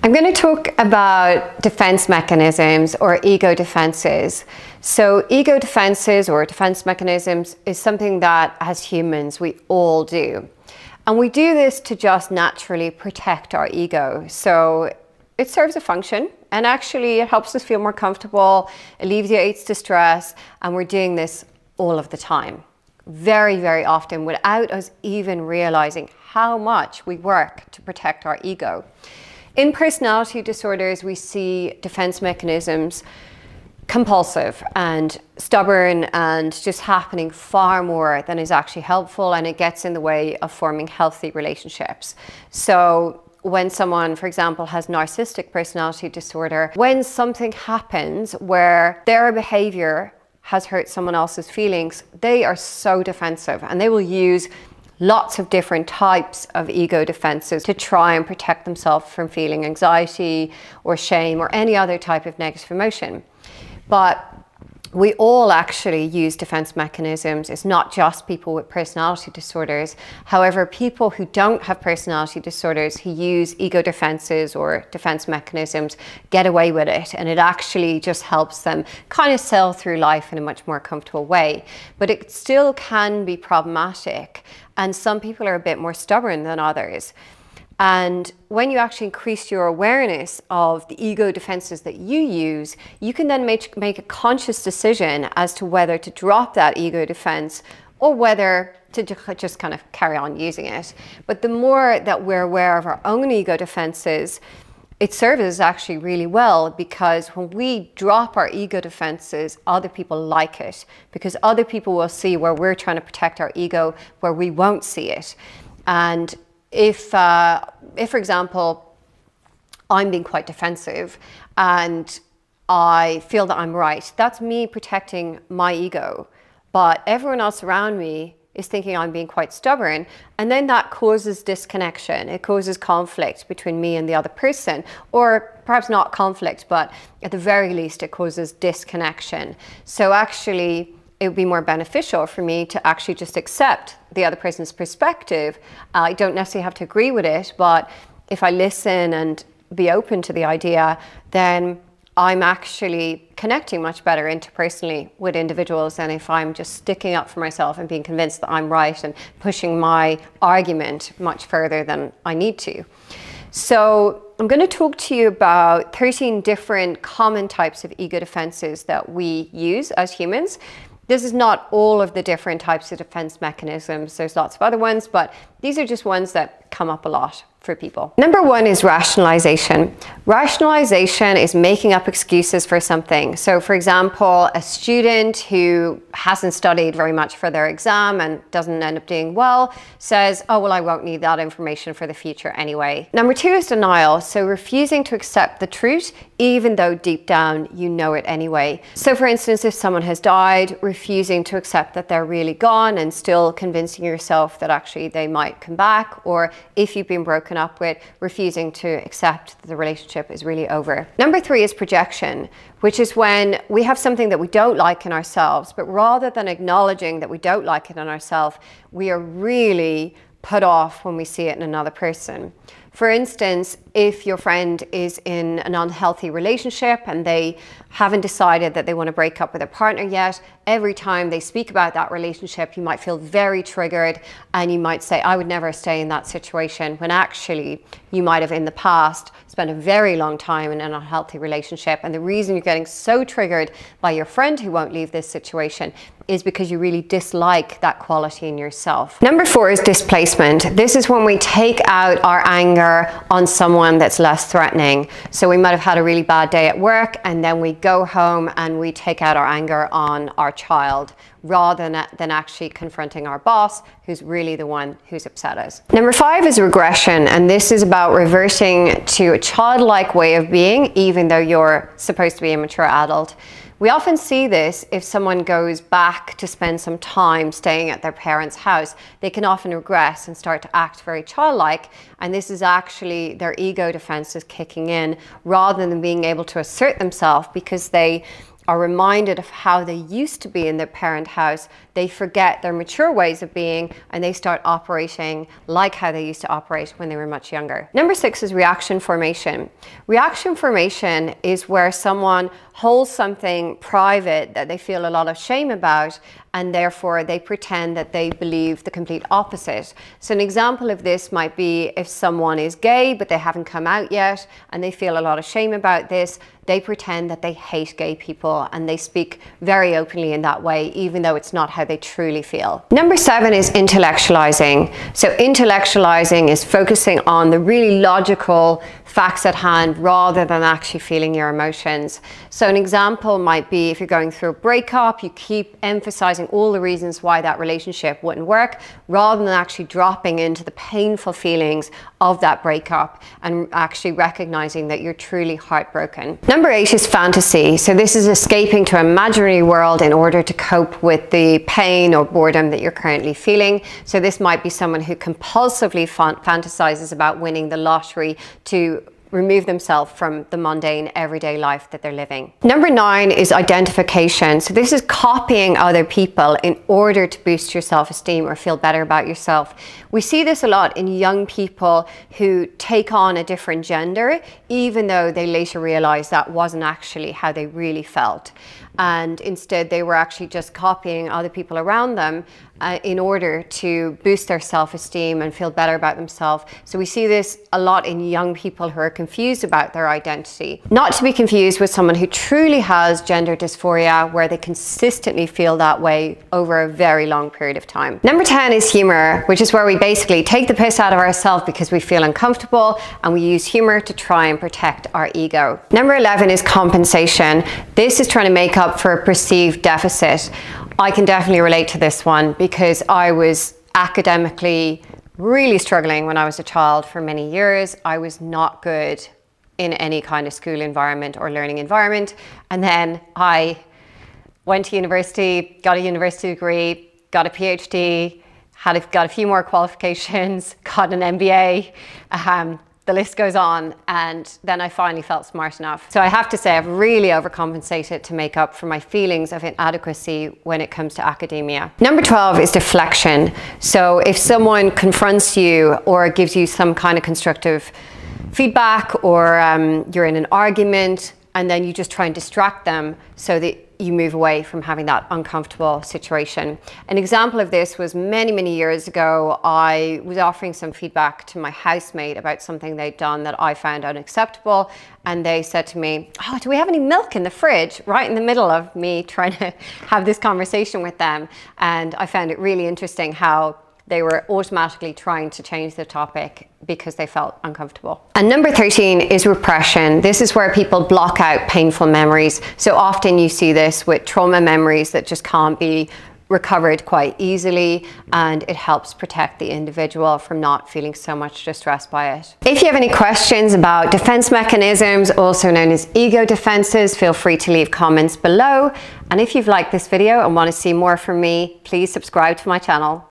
I'm going to talk about defense mechanisms or ego defenses. So ego defenses or defense mechanisms is something that as humans we all do. And we do this to just naturally protect our ego. So it serves a function and actually it helps us feel more comfortable, alleviates distress, and we're doing this all of the time. Very, very often without us even realizing how much we work to protect our ego. In personality disorders, we see defense mechanisms compulsive and stubborn and just happening far more than is actually helpful, and it gets in the way of forming healthy relationships. So when someone, for example, has narcissistic personality disorder, when something happens where their behavior has hurt someone else's feelings, they are so defensive and they will use lots of different types of ego defenses to try and protect themselves from feeling anxiety or shame or any other type of negative emotion. But we all actually use defense mechanisms. It's not just people with personality disorders. However, people who don't have personality disorders who use ego defenses or defense mechanisms get away with it, and it actually just helps them kind of sail through life in a much more comfortable way. But it still can be problematic, and some people are a bit more stubborn than others. And when you actually increase your awareness of the ego defenses that you use, you can then make a conscious decision as to whether to drop that ego defense or whether to just kind of carry on using it. But the more that we're aware of our own ego defenses, it serves us actually really well, because when we drop our ego defenses, other people like it, because other people will see where we're trying to protect our ego, where we won't see it. And if, for example, I'm being quite defensive and I feel that I'm right, that's me protecting my ego. But everyone else around me is thinking I'm being quite stubborn, and then that causes disconnection. It causes conflict between me and the other person, or perhaps not conflict, but at the very least it causes disconnection. So actually it would be more beneficial for me to actually just accept the other person's perspective. I don't necessarily have to agree with it, but if I listen and be open to the idea, then I'm actually connecting much better interpersonally with individuals than if I'm just sticking up for myself and being convinced that I'm right and pushing my argument much further than I need to. So I'm going to talk to you about 13 different common types of ego defenses that we use as humans. This is not all of the different types of defense mechanisms. There's lots of other ones, but these are just ones that come up a lot for people. Number one is rationalization. Rationalization is making up excuses for something. So for example, a student who hasn't studied very much for their exam and doesn't end up doing well says, oh, well, I won't need that information for the future anyway. Number two is denial. So refusing to accept the truth, even though deep down you know it anyway. So for instance, if someone has died, refusing to accept that they're really gone and still convincing yourself that actually they might come back, or if you've been broken up with, refusing to accept that the relationship is really over. Number three is projection, which is when we have something that we don't like in ourselves, but rather than acknowledging that we don't like it in ourselves, we are really put off when we see it in another person. For instance, if your friend is in an unhealthy relationship and they haven't decided that they want to break up with their partner yet, every time they speak about that relationship, you might feel very triggered and you might say, I would never stay in that situation, when actually you might have in the past spent a very long time in an unhealthy relationship. And the reason you're getting so triggered by your friend who won't leave this situation is because you really dislike that quality in yourself. Number four is displacement. This is when we take out our anger on someone that's less threatening. So we might have had a really bad day at work and then we go home and we take out our anger on our child, rather than actually confronting our boss, who's really the one who's upset us. Number five is regression, and this is about reverting to a childlike way of being, even though you're supposed to be a mature adult. We often see this if someone goes back to spend some time staying at their parents' house. They can often regress and start to act very childlike, and this is actually their ego defenses kicking in, rather than being able to assert themselves, because they are reminded of how they used to be in their parent house, they forget their mature ways of being and they start operating like how they used to operate when they were much younger. Number 6 is reaction formation. Reaction formation is where someone holds something private that they feel a lot of shame about, and therefore they pretend that they believe the complete opposite. So an example of this might be if someone is gay but they haven't come out yet and they feel a lot of shame about this, they pretend that they hate gay people and they speak very openly in that way, even though it's not how they truly feel. Number 7 is intellectualizing. So intellectualizing is focusing on the really logical facts at hand rather than actually feeling your emotions. So an example might be if you're going through a breakup, you keep emphasizing all the reasons why that relationship wouldn't work rather than actually dropping into the painful feelings of that breakup and actually recognizing that you're truly heartbroken. Number 8 is fantasy. So this is escaping to an imaginary world in order to cope with the pain or boredom that you're currently feeling. So this might be someone who compulsively fantasizes about winning the lottery to remove themselves from the mundane everyday life that they're living. Number 9 is identification. So this is copying other people in order to boost your self-esteem or feel better about yourself. We see this a lot in young people who take on a different gender, even though they later realize that wasn't actually how they really felt. And instead they were actually just copying other people around them in order to boost their self-esteem and feel better about themselves. So we see this a lot in young people who are confused about their identity. Not to be confused with someone who truly has gender dysphoria, where they consistently feel that way over a very long period of time. Number 10 is humor, which is where we basically take the piss out of ourselves because we feel uncomfortable, and we use humor to try and protect our ego. Number 11 is compensation. This is trying to make up for a perceived deficit. I can definitely relate to this one because I was academically really struggling when I was a child for many years. I was not good in any kind of school environment or learning environment. And then I went to university, got a university degree, got a PhD, got a few more qualifications, got an MBA. The list goes on, and then I finally felt smart enough. So I have to say I've really overcompensated to make up for my feelings of inadequacy when it comes to academia. Number 12 is deflection. So if someone confronts you or gives you some kind of constructive feedback, or you're in an argument and then you just try and distract them so that you move away from having that uncomfortable situation. An example of this was many years ago. I was offering some feedback to my housemate about something they'd done that I found unacceptable, and they said to me, "Oh, do we have any milk in the fridge?" right in the middle of me trying to have this conversation with them. And I found it really interesting how they were automatically trying to change the topic because they felt uncomfortable. And number 13 is repression. This is where people block out painful memories. So often you see this with trauma memories that just can't be recovered quite easily, and it helps protect the individual from not feeling so much distress by it. If you have any questions about defense mechanisms, also known as ego defenses, feel free to leave comments below. And if you've liked this video and want to see more from me, please subscribe to my channel.